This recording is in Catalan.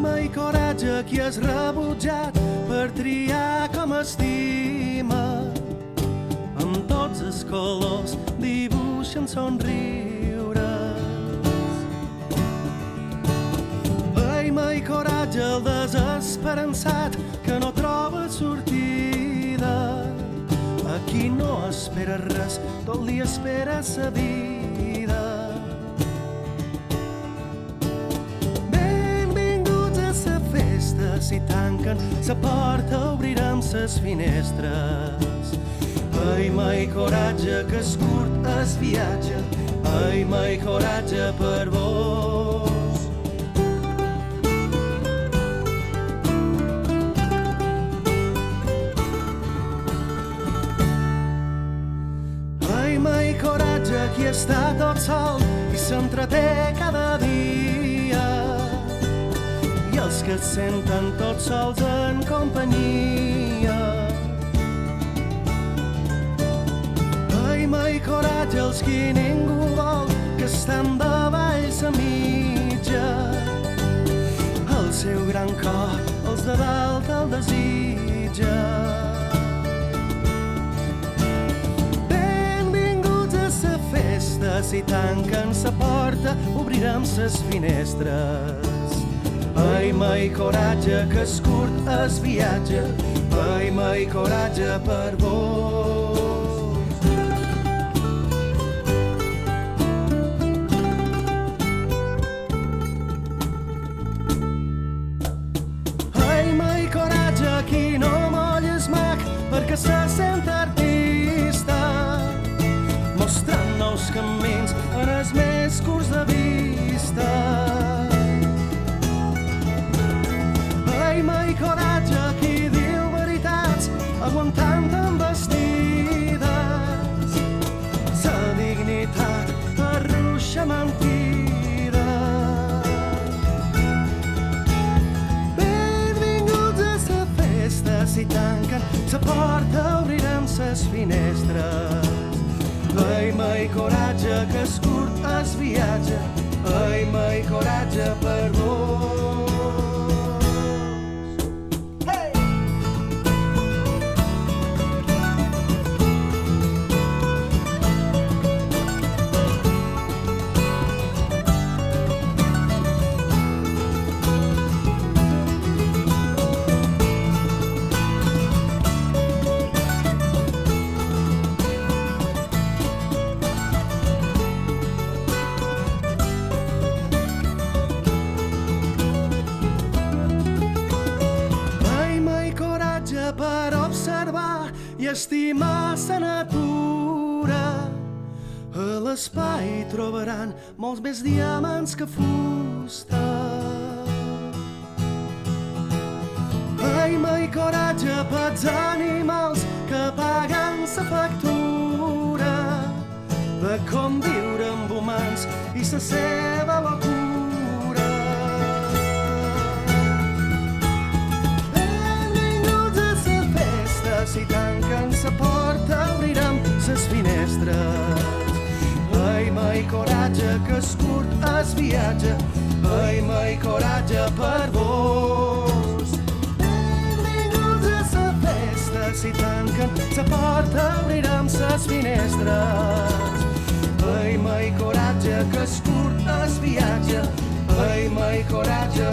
mai coratge qui és rebutjat per triar com estima. Amb tots els colors dibuixen somriures. Ai, mai coratge el desesperançat que no troba sortida. Aquí no espera res, tot li espera sa vida. Benvinguts a sa festa, si tanquen sa porta obrirem ses finestres. Ai, mai coratge que és curt es viatge, ai, mai coratge per vos. Qui està tot sol i s'entreté cada dia, i els que es senten tots sols en companyia. Ai, mai coratge els qui ningú vol, que estan de valls a mitja. El seu gran cor els de dalt el desitja. Si tanquen sa porta, obrirem ses finestres. Ai, mai coratge que és curt es viatge, ai, mai coratge per vos. Ai, mai coratge qui no moll es mac perquè se sent artista, mostrant nous camins en els més curts de vista. Ai, mai coratge qui diu veritats aguantant embestides. Sa dignitat arruixa mentida. Benvinguts a sa festa, si tanquen sa porta obrirem ses finestres. Ai, mai coratge que és curt es viatge, ai, mai coratge per vos. Hey! Per observar i estimar sa natura. A l'espai trobaran molts més diamants que fusta. Ai, mai coratge pels animals que paguen sa factura de com viure amb humans i sa seva locura. Si tanquen sa porta, obrirem ses finestres. Ai, mai coratge que és curt es viatge, ai, mai coratge per vos. Benvinguts a sa festa, si tanquen sa porta, obrirem ses finestres. Ai, mai coratge que és curt es viatge, ai, mai coratge